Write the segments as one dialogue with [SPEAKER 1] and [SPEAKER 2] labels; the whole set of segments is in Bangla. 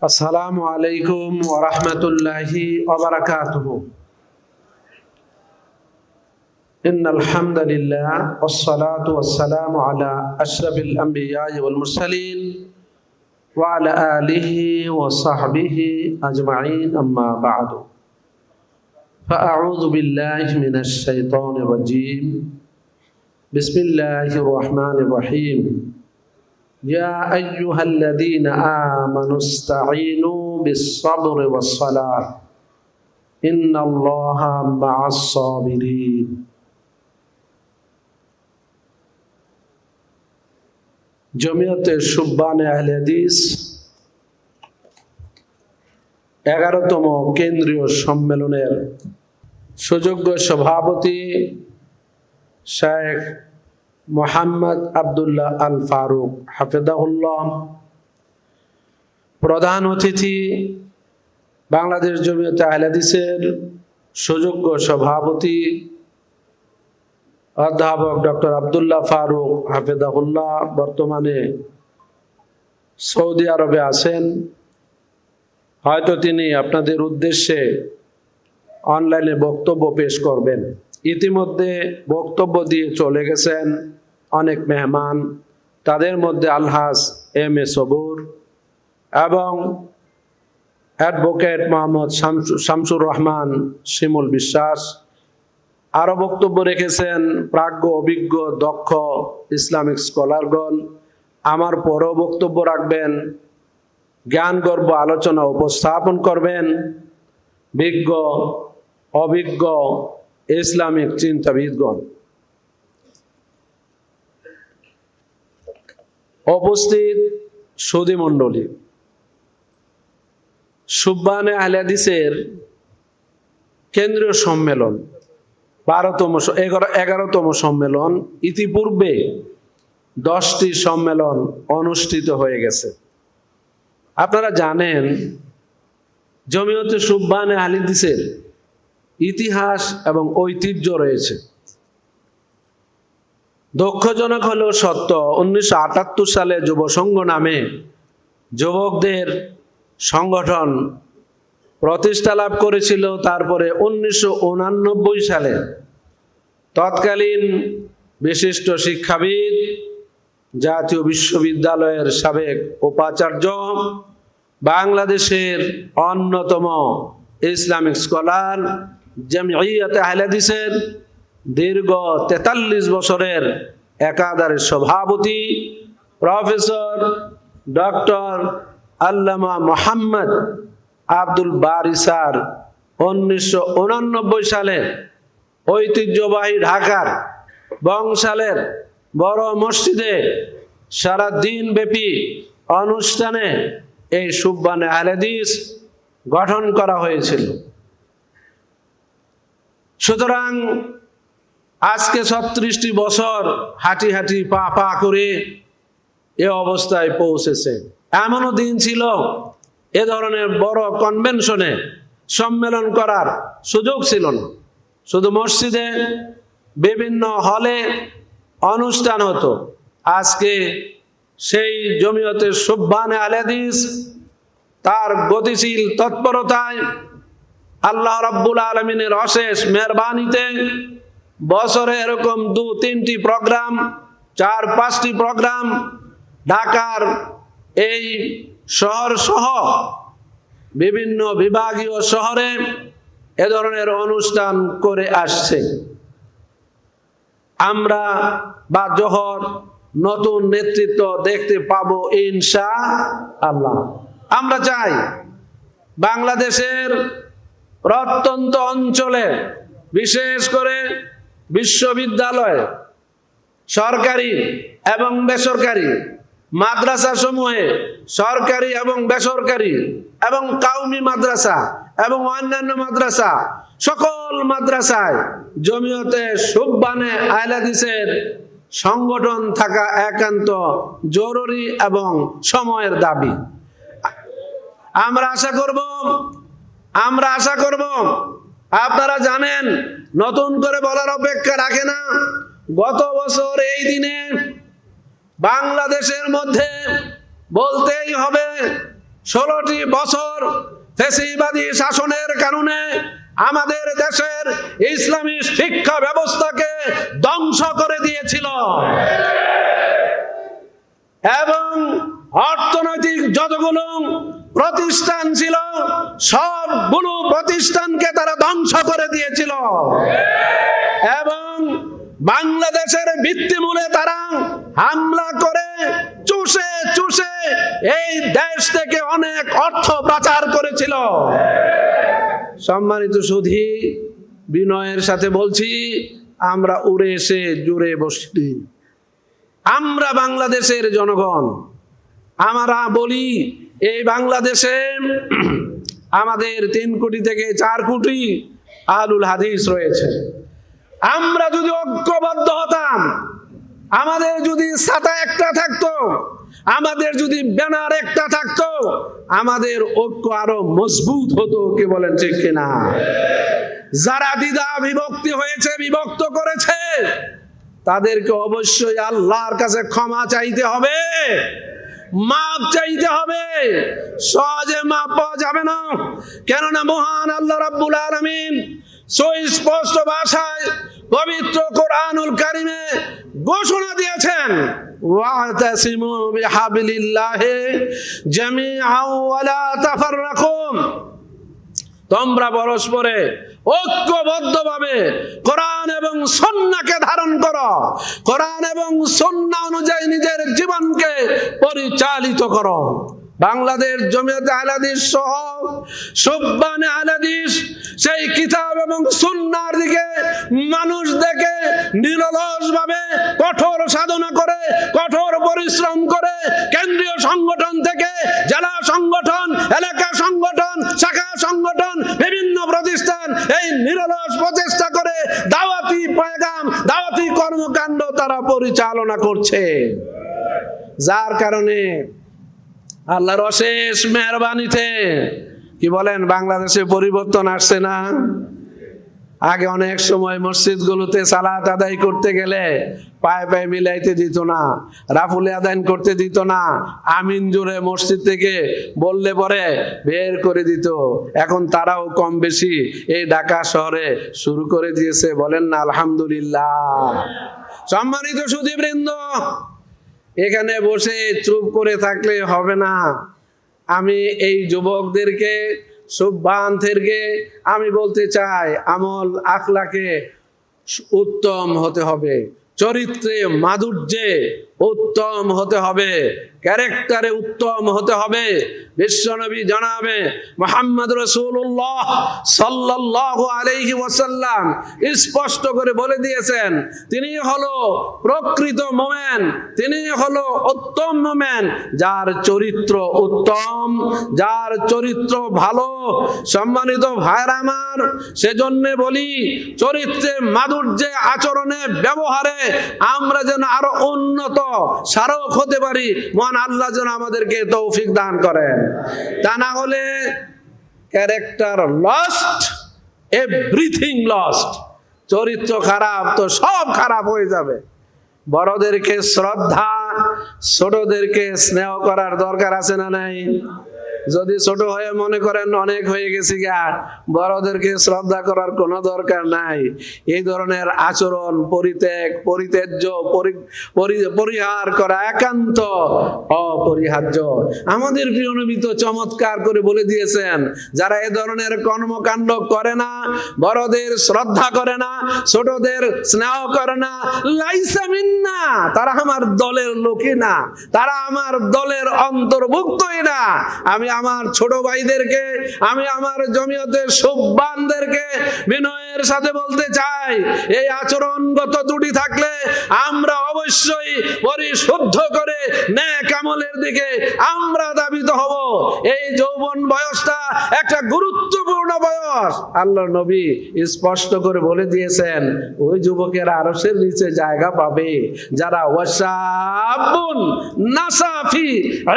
[SPEAKER 1] আসসালামু আলাইকুম ওয়া রাহমাতুল্লাহি ওয়া বারাকাতুহু। ইন্নাল হামদালিল্লাহ ওয়াস সালাতু ওয়াস সালামু আলা আশরাফিল আমবিয়া'i ওয়াল মুরসালিন ওয়া আলা আলিহি ওয়া সাহবিহি আজমাইন, আম্মা বা'দু। ফাআউযু বিল্লাহি মিনাশ শাইতানির রাজীম। বিসমিল্লাহির রহমানির রহিম। ইয়া আইয়ুহাল্লাযীনা আমানুস্তাঈনু বিস-সাবরি ওয়াস-সালাহ ইন্নাল্লাহা মা'আস-সাবিরিন। জমিয়তে সুববানে আহলে হাদিস 11তম কেন্দ্রীয় সম্মেলনের সুযোগ্য সভাপতি শেখ মোহাম্মদ আব্দুল্লাহ আল ফারুক হাফিজাহুল্লাহ, প্রধান অতিথি বাংলাদেশ জমিয়তে আহলে হাদিসের সুযোগ্য সভাপতি অধ্যাপক ডক্টর আব্দুল্লাহ ফারুক হাফিজাহুল্লাহ বর্তমানে সৌদি আরবে আছেন। হয়তো তিনি আপনাদের উদ্দেশ্যে অনলাইনে বক্তব্য পেশ করবেন। ইতিমধ্যে বক্তব্য দিয়ে চলে গেছেন অনেক মেহমান, তাদের মধ্যে আলহাজ এম এ সবুর এবং অ্যাডভোকেট মোহাম্মদ শামসুর রহমান শিমুল বিশ্বাস। আরও বক্তব্য রেখেছেন প্রাজ্ঞ, অভিজ্ঞ, দক্ষ ইসলামিক স্কলারগণ। আমার পরও বক্তব্য রাখবেন, জ্ঞানগর্ভ আলোচনা উপস্থাপন করবেন বিজ্ঞ, অভিজ্ঞ ইসলামিক চিন্তাবিদগণ। উপস্থিত সুধী মণ্ডলী, সুববানে আহলে হাদিসের কেন্দ্রীয় সম্মেলন 11তম সম্মেলন, ইতিপূর্বে 10টি সম্মেলন অনুষ্ঠিত হয়ে গেছে। আপনারা জানেন জমিয়তে সুববানে আহলে হাদিসের ইতিহাস এবং ঐতিহ্য রয়েছে। দুঃখজনক হলেও সত্য, 1978 সালে যুব সংঘ নামে যুবকদের সংগঠন প্রতিষ্ঠা লাভ করেছিল। তারপরে 1989 সালে তৎকালীন বিশিষ্ট শিক্ষাবিদ, জাতীয় বিশ্ববিদ্যালয়ের সাবেক উপাচার্য, বাংলাদেশের অন্যতম ইসলামিক স্কলার, জামিয়াতে আহলে হাদিসের দীর্ঘ 43 বছরের একাধারে সভাপতি প্রফেসর ডক্টর আল্লামা মোহাম্মদ আব্দুল বারী স্যার 1989 সালে ঐতিহ্যবাহী ঢাকার বংশালের বড় মসজিদে সারা দিন ব্যাপী অনুষ্ঠানে এই সুববানে আহলে হাদিস গঠন করা হয়েছিল। সুতরাং আজকে 36টি বছর হাঁটি হাঁটি পা পা করে এ অবস্থায় পৌঁছেছে। এমনও দিন ছিল এ ধরনের বড় কনভেনশনে সম্মেলন করার সুযোগ ছিল না, শুধু মসজিদে বিভিন্ন হলে অনুষ্ঠান হতো। আজকে সেই জমিয়তে সুববানে আহলে হাদিস তার গতিশীল তৎপরতায় আল্লাহ রাব্বুল আলামিনের অশেষ মেহেরবানিতে বছরে এরকম 2-3টি প্রোগ্রাম, 4-5টি প্রোগ্রাম ঢাকার এই শহর সহ বিভিন্ন বিভাগীয় শহরে এ ধরনের অনুষ্ঠান করে আসছে। আমরা বা জোহর নতুন নেতৃত্ব দেখতে পাবো ইনশাআল্লাহ। আমরা চাই বাংলাদেশের প্রত্যন্ত অঞ্চলে, বিশেষ করে বিশ্ববিদ্যালয়, সরকারি এবং বেসরকারি মাদ্রাসা সমূহে, সরকারি এবং বেসরকারি এবং কাউমি মাদ্রাসা এবং অন্যান্য মাদ্রাসা, সকল মাদ্রাসায় জমিয়তে সুববানে আহলে হাদিসের সংগঠন থাকা একান্ত জরুরি এবং সময়ের দাবি। আমরা আশা করব আপনারা জানেন, নতুন করে বলার অপেক্ষা রাখে না। গত বছর এই দিনে বাংলাদেশের মধ্যে বলতেই হবে 16টি বছর ফ্যাসিবাদী শাসনের কারণে আমাদের দেশের ইসলামী শিক্ষা ব্যবস্থাকে ধ্বংস করে দিয়েছিল এবং অর্থনৈতিক যতগুলো প্রতিষ্ঠান ছিল সবগুলো প্রতিষ্ঠানকে তারা ধ্বংস করে দিয়েছিল এবং বাংলাদেশের ভিত্তিমূলে তারা হামলা করে চুষে চুষে এই দেশ থেকে অনেক অর্থ পাচার করেছিল। সম্মানিত সুধী, বিনয়ের সাথে বলছি, আমরা উড়ে এসে জুড়ে বসছি। আমরা বাংলাদেশের জনগণ, আমরা বলি এই বাংলাদেশে আমাদের 3 কোটি থেকে 4 কোটি আহলুল হাদিস রয়েছে। আমরা যদি ঐক্যবদ্ধ হতাম, আমাদের যদি ছাতা একটা থাকতো, আমাদের যদি ব্যানার একটা থাকতো, আমাদের ঐক্য আরো মজবুত হতো। কি বলেন ঠিক কিনা? যারা দ্বিধা বিভক্তি হয়েছে, বিভক্ত করেছে, তাদেরকে অবশ্যই আল্লাহর কাছে ক্ষমা চাইতে হবে, মাপ চাইতে হবে। সহজে মাপ পাওয়া যাবে না, কেননা মহান আল্লাহ রাব্বুল আলামিন সুস্পষ্ট ভাষায় পবিত্র কোরআনুল কারিমে ঘোষণা দিয়েছেন, ওয়াতাসিমু বিহাবলিল্লাহি জামিআন ওয়া লা তাফাররাকু, তোমরা পরস্পরে ঐক্যবদ্ধভাবে কোরআন এবং সুন্নাহকে ধারণ করো, কোরআন এবং সুন্নাহ অনুযায়ী নিজের জীবনকে পরিচালিত করো। বাংলাদেশ জমিয়তে আহলে হাদিস সহ সুবহানে আহলে হাদিস সেই কিতাব এবং সুন্নাহর দিকে মানুষ দেখে নিরলসভাবে কঠোর সাধনা করে, কঠোর পরিশ্রম করে, কেন্দ্রীয় সংগঠন থেকে জেলা সংগঠন, এলাকা সংগঠন, শাখা সংগঠন, বিভিন্ন প্রতিষ্ঠান এই নিরলস প্রচেষ্টা করে দাওয়াতি পয়গাম, দাওয়াতি কর্মকাণ্ড তারা পরিচালনা করছে, যার কারণে আল্লাহর অশেষ মেহেরবানিতে কি বলেন বাংলাদেশে পরিবর্তন আসছে না? আগে অনেক সময় মসজিদগুলোতে সালাত আদায় করতে গেলে পায়ে পায়ে মিলাইতে দিত না, রাফুলে আদায় করতে দিত না, আমিন জোরে মসজিদ থেকে বললে পরে বের করে দিত। এখন তারাও কম বেশি এই ঢাকা শহরে শুরু করে দিয়েছে, বলেন না আলহামদুলিল্লাহ। সম্মানিত সুধীবৃন্দ, এখানে বসে চুপ করে থাকলে হবে না। আমি এই যুবকদেরকে, সুবহানদেরকে আমি বলতে চাই, আমল আখলাকে উত্তম হতে হবে, চরিত্রে মাধুর্যে উত্তম হতে হবে, ক্যারেক্টারে উত্তম হতে হবে। বিশ্বনবী জনাবে মুহাম্মদ রাসূলুল্লাহ সাল্লাল্লাহু আলাইহি ওয়াসাল্লাম স্পষ্ট করে বলে দিয়েছেন, তিনি হলো প্রকৃত মুমিন, তিনি হলো উত্তম মুমিন যার চরিত্র উত্তম, যার চরিত্র ভালো। সম্মানিত ভাইরা আমার, সেজন্য বলি চরিত্রে মাধুর্যে, আচরণে, ব্যবহারে আমরা যেন আরো উন্নত সারক হতে পারি। মহান আল্লাহ যেন আমাদেরকে তৌফিক দান করেন। তা না হলে ক্যারেক্টার লস্ট, এভরিথিং লস্ট। চরিত্র খারাপ তো সব খারাপ হয়ে যাবে। বড়দেরকে শ্রদ্ধা, ছোটদেরকে স্নেহ করার দরকার আছে না নাই? যদি ছোট হয়ে মনে করেন অনেক হয়ে গেছি গা, বড়দেরকে শ্রদ্ধা করার কোনো দরকার নাই। এই ধরনের আচরণ পরিত্যাগ, পরিত্যাজ্য, পরিহার করা একান্ত অপরিহার্য। আমাদের প্রিয় নবী তো চমৎকার করে বলে দিয়েছেন, যারা এ ধরনের কর্মকাণ্ড করে না, বড়দের শ্রদ্ধা করে না, ছোটদের স্নেহ করে না, লাইসা মিন্না, তারা আমার দলের লোকই না, তারা আমার দলের অন্তর্ভুক্তই না। আমি আমার ছোট ভাইদেরকে, আমি আমার জমিয়তের সুবহানদেরকে বিনয়ের সাথে বলতে চাই, এই আচরণগত ত্রুটি থাকলে আমরা অবশ্যই পরিশুদ্ধ করে নেক আমলের দিকে আমরা ধাবিত হব। এই যৌবন বয়সটা একটা গুরুত্বপূর্ণ বয়স। আল্লাহর নবী স্পষ্ট করে বলে দিয়েছেন, ওই যুবকেরা আরশের নিচে জায়গা পাবে যারা ওয়াসাবুন নাসাফি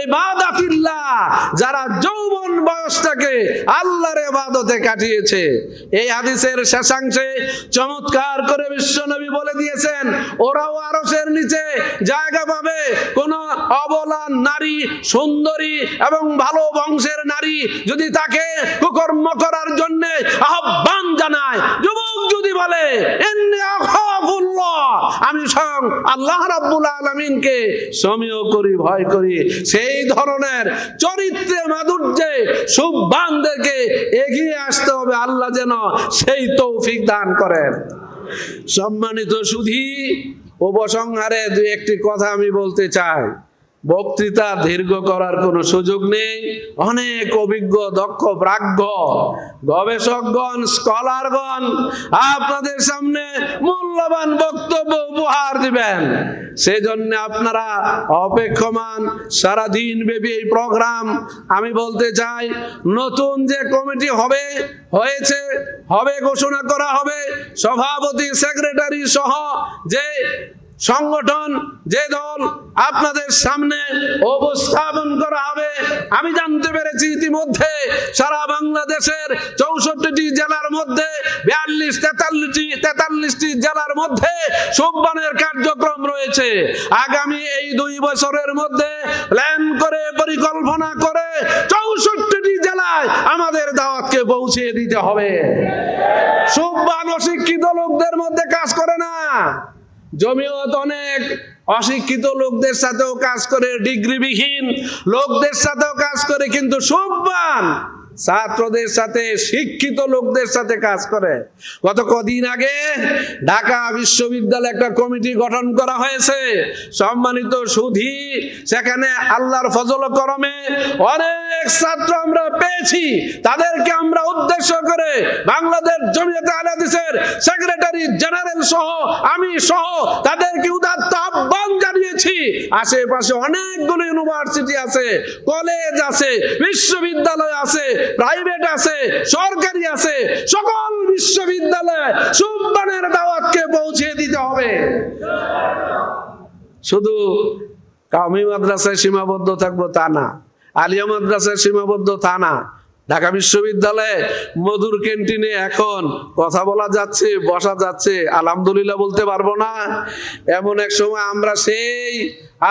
[SPEAKER 1] ইবাদাতিল্লাহ, যারা যৌবন বয়সটাকে আল্লাহর ইবাদতে কাটিয়েছে। এই হাদিসের শেষাংশে চমৎকার করে বিশ্বনবী বলে দিয়েছেন, ওরাও আরশের নিচে জায়গা পাবে। কোন অবলা নারী, সুন্দরী এবং ভালো বংশের নারী যদি তাকে কুকর্ম করার জন্য আহ্বান জানায়, যুবক যদি বলে ইন্নী আখাফুল্লাহ, আমি স্বয়ং আল্লাহ রাব্বুল আলামিনকে সমীহ করি, ভয় করি, সেই ধরনের চরিত্রে মাধুর্যে সুবহানদেরকে এগিয়ে আসতে হবে। আল্লাহ যেন সেই তৌফিক দান করেন। সম্মানিত সুধী, উপসংহারে দুই একটি কথা আমি বলতে চাই। বক্তৃতা দীর্ঘ করার কোনো সুযোগ নেই। অনেক অভিজ্ঞ দক্ষ প্রাজ্ঞ গবেষকগণ, স্কলারগণ আপনাদের সামনে মূল্যবান বক্তব্য উপহার দিবেন। সেজন্য আপনারা অপেক্ষমান। সারাদিন ব্যাপী এই প্রোগ্রাম। আমি বলতে চাই, নতুন যে কমিটি হবে ঘোষণা করা হবে, সভাপতি, সেক্রেটারি সহ যে সংগঠন, যে দল আপনাদের সামনে উপস্থাপন করা হবে। আমি জানতে পেরেছি ইতিমধ্যে সারা বাংলাদেশের 64টি জেলার মধ্যে 43-43টি জেলার মধ্যে সুবহানের কার্যক্রম রয়েছে। আগামী এই 2 বছরের মধ্যে প্ল্যান করে, পরিকল্পনা করে 64টি জেলায় আমাদের দাওয়াতকে পৌঁছে দিতে হবে। সুবহান অশিক্ষিত লোকদের মধ্যে কাজ করে না। জমিয়ত অনেক অশিক্ষিত লোকদের সাথেও কাজ করে, ডিগ্রিবিহীন লোকদের সাথেও কাজ করে, কিন্তু সুবহান ছাত্রদের সাথে, শিক্ষিত লোকদের সাথে কাজ করে। গত কদিন আগে ঢাকা বিশ্ববিদ্যালয়ে একটা কমিটি গঠন করা হয়েছে। সম্মানিত সুধী, সেখানে আল্লাহর ফজল করমে অনেক ছাত্র আমরা পেয়েছি। তাদেরকে আমরা উদ্দেশ্য করে বাংলাদেশ জমিয়তে আহলে হাদিসের সেক্রেটারি জেনারেল সহ, আমি সহ তাদেরকে উদাত্ত আহ্বান জানিয়েছি। আশেপাশে অনেকগুলো ইউনিভার্সিটি আছে, কলেজ আছে, বিশ্ববিদ্যালয় আছে, প্রাইভেট আছে, সরকারি আছে, সকল বিশ্ববিদ্যালয়ে সুবহানের দাওয়াতকে পৌঁছে দিতে হবে। শুধু কাওমি মাদ্রাসায় সীমাবদ্ধ থাকবো তা না, আলিয়া মাদ্রাসায় সীমাবদ্ধ তা না। ঢাকা বিশ্ববিদ্যালয়ে মধুর ক্যান্টিনে এখন কথা বলা যাচ্ছে, বসা যাচ্ছে, আলহামদুলিল্লাহ বলতে পারবো না। এমন এক সময় আমরা সেই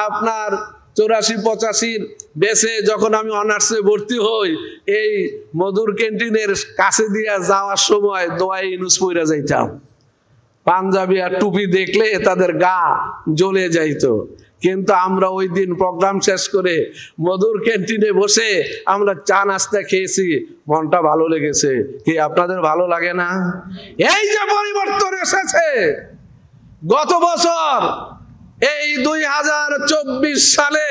[SPEAKER 1] আপনার 84-85 বেসে যখন আমি অনার্সে ভর্তি হই, এই মধুর ক্যান্টিনের কাছে দিয়ে যাওয়ার সময় দোয়াই ইউনুস পইরা যাইতাম। পাঞ্জাবি আর টুপি দেখলে তাদের গা জ্বলে যাইতো। কিন্তু আমরা ওই দিন প্রোগ্রাম শেষ করে মধুর ক্যান্টিনে বসে আমরা চা নাস্তা খেয়েছি, মনটা ভালো লেগেছে। কি আপনাদের ভালো লাগে না? এই যে পরিবর্তন এসেছে গত বছর, এই 2024 সালে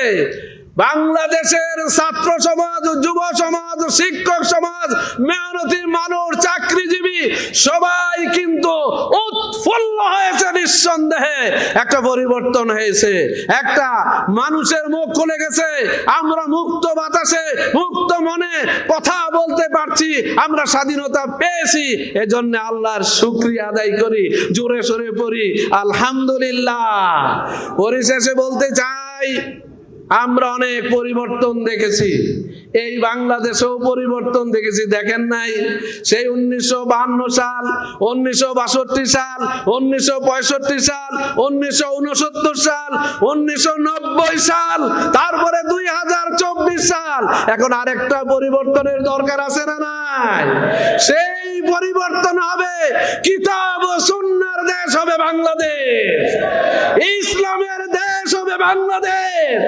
[SPEAKER 1] বাংলাদেশের ছাত্র সমাজ, যুব সমাজ, শিক্ষক সমাজ, মেহনতি মানুষ, চাকরিজীবী সবাই কিন্তু উৎফুল্ল হয়েছে। নিঃসন্দেহে একটা পরিবর্তন হয়েছে, একটা মানুষের মুখ খুলে গেছে। আমরা মুক্ত বাতাসে, মুক্ত মনে কথা বলতে পারছি, আমরা স্বাধীনতা পেয়েছি। এজন্য আল্লাহর শুকরিয়া আদায় করি, জোরে সোরে পড়ি আলহামদুলিল্লাহ। পরিশেষে বলতে চাই, আমরা অনেক পরিবর্তন দেখেছি, এই বাংলাদেশেও পরিবর্তন দেখেছি। দেখেন নাই সেই 1952 সাল, 1962 সাল, 1965 সাল, 1969 সাল, 1990 সাল, তারপরে 2024 সাল। এখন আরেকটা পরিবর্তনের দরকার আছে না নাই? সেই পরিবর্তন হবে, কিতাব ও সুন্নাহর দেশ হবে বাংলাদেশ, ইসলামের দেশ হবে বাংলাদেশ,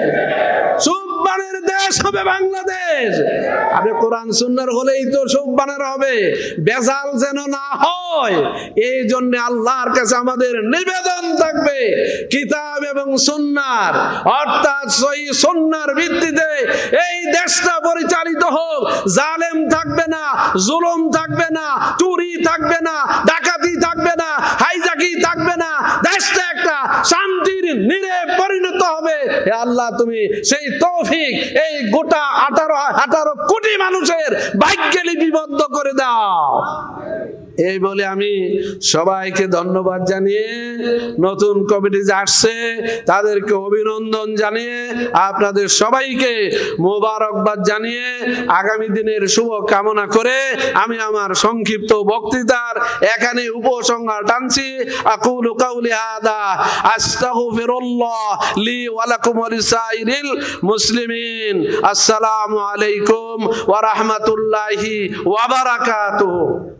[SPEAKER 1] সুবহানের দেশ হবে বাংলাদেশ। আরে কোরআন সুন্নাহর হলেই তো সুবহানের হবে, বেজাল যেন না হয়। এই জন্য আল্লাহর কাছে আমাদের নিবেদন থাকবে, কিতাব এবং সুন্নাহর, অর্থাৎ সহিহ সুন্নাহর ভিত্তিতে এই দেশটা পরিচালিত হোক। জালেম থাকবে না, জুলুম থাকবে না, চুরি থাকবে না, ডাকাতি থাকবে না, হাইজাকি থাকবে না। দেশটা একটা শান্তির নীড়ে পরিণত হবে। হে আল্লাহ, তুমি সেই তৌফিক এই গোটা 18 কোটি মানুষের ভাগ্যে লিপিবদ্ধ করে দাও। এই বলে আমি সবাইকে ধন্যবাদ জানিয়ে, নতুন কমিটি যে আসছে তাদেরকে অভিনন্দন জানিয়ে, আপনাদের সবাইকে মোবারকবাদ জানিয়ে, আগামী দিনের শুভ কামনা করে আমি আমার সংক্ষিপ্ত বক্তৃতার এখানে উপসংহার টানছি। আকুলু কাউলি হাদা আস্তাগফিরুল্লাহ লি ওয়া লাকুম ওয়া লিসাইরিল মুসলিমিন। আসসালামু আলাইকুম ওয়া রাহমাতুল্লাহি ওয়া বারাকাতুহু।